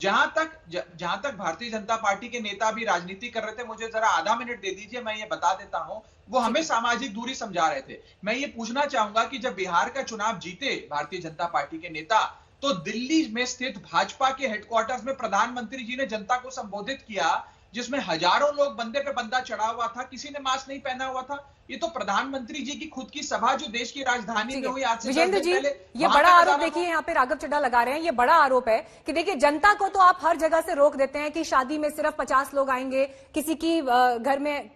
जहां तक भारतीय जनता पार्टी के नेता भी राजनीति कर रहे थे, मुझे जरा आधा मिनट दे दीजिए, मैं ये बता देता हूं। वो हमें सामाजिक दूरी समझा रहे थे। मैं ये पूछना चाहूंगा कि जब बिहार का चुनाव जीते भारतीय जनता पार्टी के नेता, तो दिल्ली में स्थित भाजपा के हेडक्वार्टर्स में प्रधानमंत्री जी ने जनता को संबोधित किया, जिसमें हजारों लोग बंदे पे बंदा चढ़ा हुआ था, किसी ने मास्क नहीं पहना हुआ था। ये तो प्रधानमंत्री जी की खुद की सभा जो देश की राजधानी में हुई आज से 10 विजेंद्र दिन जी, पहले, ये बड़ा आरोप देखिए यहाँ पे राघव चड्ढा लगा रहे हैं। ये बड़ा आरोप है कि देखिए जनता को तो आप हर जगह से रोक देते हैं कि शादी में सिर्फ 50 लोग आएंगे, किसी की घर में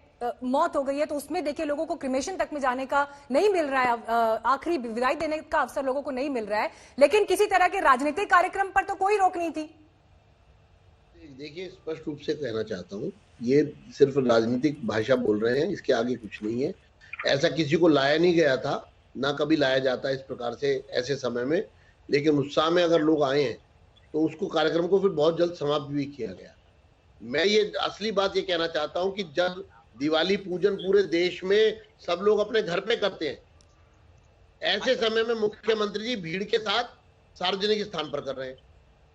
मौत हो गई है तो उसमें देखिए लोगों को क्रिमेशन तक में जाने का नहीं मिल रहा है, आखिरी विदाई देने का अवसर लोगों को नहीं मिल रहा है, लेकिन किसी तरह के राजनीतिक कार्यक्रम पर तो कोई रोक नहीं थी। देखिए, स्पष्ट रूप से कहना चाहता हूं, ये सिर्फ राजनीतिक भाषा बोल रहे हैं, इसके आगे कुछ नहीं है। ऐसा किसी को लाया नहीं गया था, ना कभी लाया जाता इस प्रकार से ऐसे समय में, लेकिन उत्साह में अगर लोग आए हैं तो उसको कार्यक्रम को फिर बहुत जल्द समाप्त भी किया गया। मैं ये असली बात ये कहना चाहता हूं कि जब दिवाली पूजन पूरे देश में सब लोग अपने घर पे करते हैं, ऐसे समय में मुख्यमंत्री जी भीड़ के साथ सार्वजनिक स्थान पर कर रहे हैं,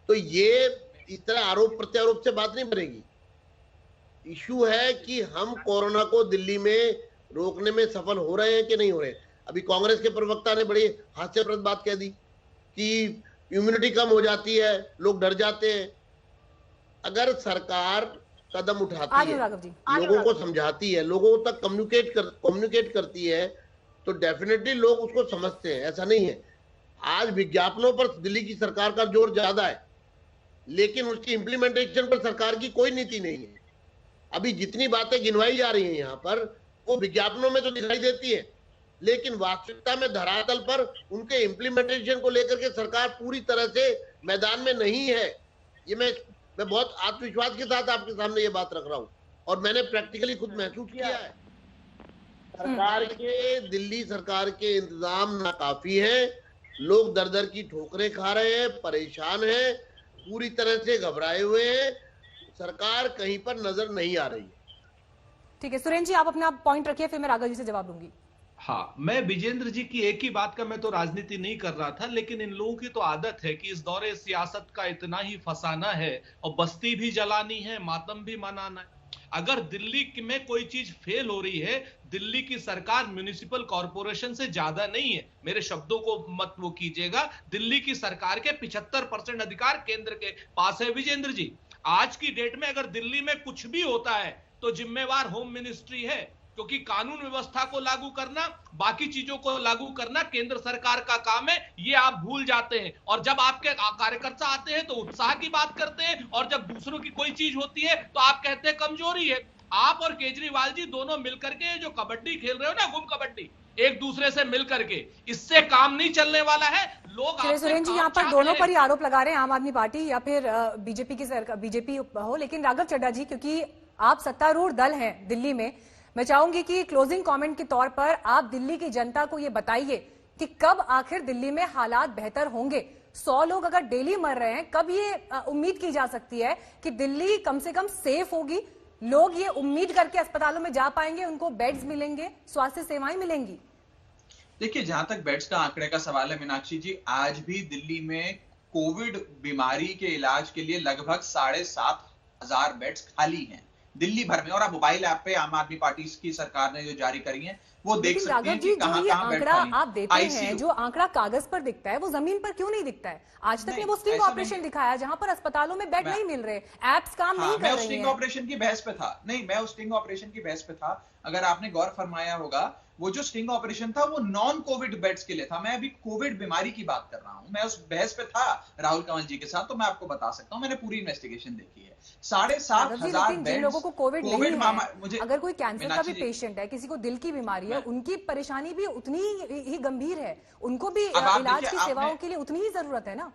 तो ये इस तरह आरोप प्रत्यारोप से बात नहीं बनेगी। इशू है कि हम कोरोना को दिल्ली में रोकने में सफल हो रहे हैं कि नहीं हो रहे। अभी कांग्रेस के प्रवक्ता ने बड़ी हास्यप्रद बात कह दी कि इम्यूनिटी कम हो जाती है, लोग डर जाते हैं। अगर सरकार कदम उठाती है, लोगों को समझाती है, लोगों तक कम्युनिकेट करती है, तो डेफिनेटली लोग उसको समझते हैं। ऐसा नहीं है, आज विज्ञापनों पर दिल्ली की सरकार का जोर ज्यादा है, लेकिन उसकी इंप्लीमेंटेशन पर सरकार की कोई नीति नहीं है। अभी जितनी बातें गिनवाई जा रही हैं यहाँ पर, वो विज्ञापनों में तो दिखाई देती है, लेकिन वास्तविकता में धरातल पर उनके इंप्लीमेंटेशन को लेकर के सरकार पूरी तरह से मैदान में नहीं है। ये मैं बहुत आत्मविश्वास के साथ आपके सामने ये बात रख रहा हूं, और मैंने प्रैक्टिकली खुद महसूस किया है। दिल्ली सरकार के इंतजाम नाकाफी है, लोग दर दर की ठोकरें खा रहे हैं, परेशान हैं, पूरी तरह से घबराए हुए हैं, सरकार कहीं पर नजर नहीं आ रही है। ठीक है सुरेंद्र जी, आप अपना पॉइंट रखिए, फिर मैं राघव जी से जवाब दूंगी। हाँ, मैं विजेंद्र जी की एक ही बात का, मैं तो राजनीति नहीं कर रहा था, लेकिन इन लोगों की तो आदत है कि इस दौरे सियासत का इतना ही फसाना है और बस्ती भी जलानी है, मातम भी मनाना है। अगर दिल्ली में कोई चीज फेल हो रही है, दिल्ली की सरकार म्युनिसिपल कॉर्पोरेशन से ज्यादा नहीं है, मेरे शब्दों को मत वो कीजिएगा। दिल्ली की सरकार के 75% अधिकार केंद्र के पास है विजेंद्र जी। आज की डेट में अगर दिल्ली में कुछ भी होता है तो जिम्मेवार होम मिनिस्ट्री है, क्योंकि कानून व्यवस्था को लागू करना, बाकी चीजों को लागू करना केंद्र सरकार का काम है, ये आप भूल जाते हैं। और जब आपके कार्यकर्ता आते हैं तो उत्साह की बात करते हैं, और जब दूसरों की कोई चीज होती है तो आप कहते हैं कमजोरी है। आप और केजरीवाल जी दोनों मिलकर के जो कबड्डी खेल रहे हो ना, गुम कबड्डी, एक दूसरे से मिलकर के, इससे काम नहीं चलने वाला है। लोग सुरेंद्र जी यहाँ पर दोनों पर ही आरोप लगा रहे हैं, आम आदमी पार्टी या फिर बीजेपी की सरकार, बीजेपी हो, लेकिन राघव चड्ढा जी, क्योंकि आप सत्तारूढ़ दल हैं दिल्ली में, मैं चाहूंगी कि क्लोजिंग कमेंट के तौर पर आप दिल्ली की जनता को ये बताइए कि कब आखिर दिल्ली में हालात बेहतर होंगे। 100 लोग अगर डेली मर रहे हैं, कब ये उम्मीद की जा सकती है कि दिल्ली कम से कम सेफ होगी, लोग ये उम्मीद करके अस्पतालों में जा पाएंगे, उनको बेड्स मिलेंगे, स्वास्थ्य सेवाएं मिलेंगी? देखिए, जहां तक बेड्स का आंकड़े का सवाल है मीनाक्षी जी, आज भी दिल्ली में कोविड बीमारी के इलाज के लिए लगभग 7,500 बेड्स खाली हैं दिल्ली भर में। और आप मोबाइल ऐप पे आम आदमी पार्टी की सरकार ने जो जारी करी है वो देख सकते हैं कि कहां-कहां बेड खाली। आप देते हैं, जो आंकड़ा कागज पर दिखता है वो जमीन पर क्यों नहीं दिखता है? आज तक ने वो स्टिंग ऑपरेशन दिखाया जहां पर अस्पतालों में बेड नहीं मिल रहे, एप्स काम नहीं कर रही हैं। मैं स्टिंग ऑपरेशन की बहस पे था, नहीं, मैं उस स्टिंग ऑपरेशन की बहस पे था। अगर आपने गौर फरमाया होगा, वो जो स्टिंग ऑपरेशन था वो नॉन कोविड बेड्स के लिए था। मैं अभी कोविड बीमारी की बात कर रहा हूं, मैं उस बहस पे था राहुल कंवल जी के साथ, तो मैं आपको बता सकता हूं, मैंने पूरी इन्वेस्टिगेशन देखी है। 7,500 जिन लोगों को कोविड नहीं है, मुझे, अगर कोई कैंसर का भी पेशेंट है, किसी को दिल की बीमारी है, उनकी परेशानी भी उतनी ही गंभीर है, उनको भी इलाज की सेवाओं के लिए उतनी ही जरूरत है ना।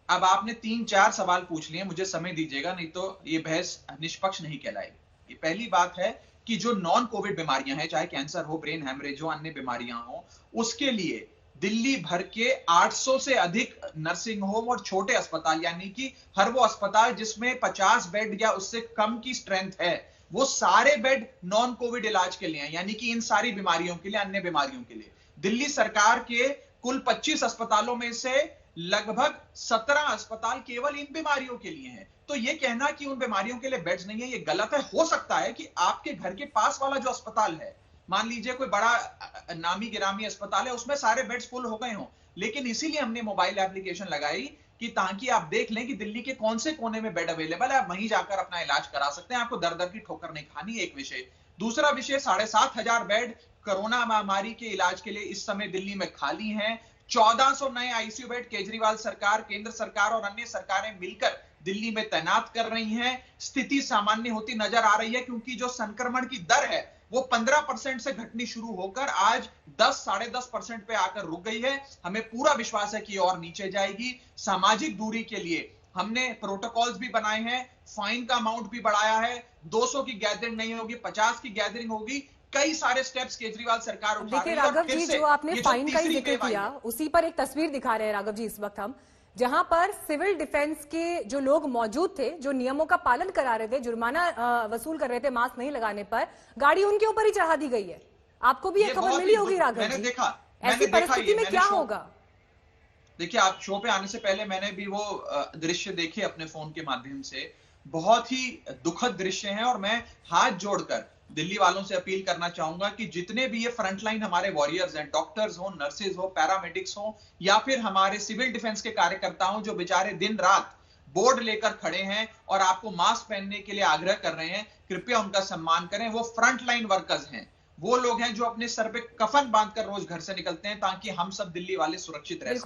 अब आपने 3-4 सवाल पूछ लिए, मुझे समय दीजिएगा, नहीं तो ये बहस निष्पक्ष नहीं कहलाएगी। पहली बात है कि जो नॉन कोविड बीमारियां हैं, चाहे कैंसर हो, ब्रेन हेमरेज हो, अन्य बीमारियां हो, उसके लिए दिल्ली भर के 800 से अधिक नर्सिंग होम और छोटे अस्पताल, यानी कि हर वो अस्पताल जिसमें 50 बेड या उससे कम की स्ट्रेंथ है, वो सारे बेड नॉन कोविड इलाज के लिए हैं, यानी कि इन सारी बीमारियों के लिए, अन्य बीमारियों के लिए। दिल्ली सरकार के कुल 25 अस्पतालों में से लगभग 17 अस्पताल केवल इन बीमारियों के लिए हैं। तो ये कहना कि उन बीमारियों के लिए बेड्स नहीं है, ये गलत है। हो सकता है कि आपके घर के पास वाला जो अस्पताल है, मान लीजिए कोई बड़ा नामी गिरामी अस्पताल है, उसमें सारे बेड्स फुल हो गए हों, लेकिन इसीलिए हमने मोबाइल एप्लीकेशन लगाई कि ताकि आप देख लें कि दिल्ली के कौन से कोने में बेड अवेलेबल है, आप वहीं जाकर अपना इलाज करा सकते हैं, आपको दर दर की ठोकर नहीं खानी। एक विषय। दूसरा विषय, 7,500 बेड कोरोना महामारी के इलाज के लिए इस समय दिल्ली में खाली हैं। 1400 नए आईसीयू बेड केजरीवाल सरकार, केंद्र सरकार और अन्य सरकारें मिलकर दिल्ली में तैनात कर रही हैं। स्थिति सामान्य होती नजर आ रही है, क्योंकि जो संक्रमण की दर है वो 15% से घटनी शुरू होकर आज 10 साढ़े 10% पे आकर रुक गई है। हमें पूरा विश्वास है कि और नीचे जाएगी। सामाजिक दूरी के लिए हमने प्रोटोकॉल्स भी बनाए हैं, फाइन का अमाउंट भी बढ़ाया है, 200 की गैदरिंग नहीं होगी, 50 की गैदरिंग होगी। कई सारे स्टेप्स केजरीवाल सरकार उठा रही देखिए है। राघव जी, जो आपने फाइन का ही जिक्र किया, उसी पर एक तस्वीर दिखा रहे हैं राघव जी इस वक्त हम, जहां पर सिविल डिफेंस के जो लोग मौजूद थे, जो नियमों का पालन करा रहे थे, जुर्माना वसूल कर रहे थे मास्क नहीं लगाने पर, गाड़ी उनके ऊपर ही चढ़ा दी गई है। आपको भी ये खबर मिली होगी राघव जी। ऐसी परिस्थिति में क्या होगा? देखिए, आप शो पे आने से पहले मैंने भी वो दृश्य देखे अपने फोन के माध्यम से। बहुत ही दुखद दृश्य हैं और मैं हाथ जोड़कर दिल्ली वालों से अपील करना चाहूंगा कि जितने भी ये फ्रंटलाइन हमारे वॉरियर्स हैं, डॉक्टर्स हो, नर्सेज हो, पैरामेडिक्स हो, या फिर हमारे सिविल डिफेंस के कार्यकर्ता हो, जो बेचारे दिन रात बोर्ड लेकर खड़े हैं और आपको मास्क पहनने के लिए आग्रह कर रहे हैं, कृपया उनका सम्मान करें। वो फ्रंटलाइन वर्कर्स हैं, वो लोग हैं जो अपने सर पे कफन बांधकर रोज घर से निकलते हैं ताकि हम सब दिल्ली वाले सुरक्षित रह सकें।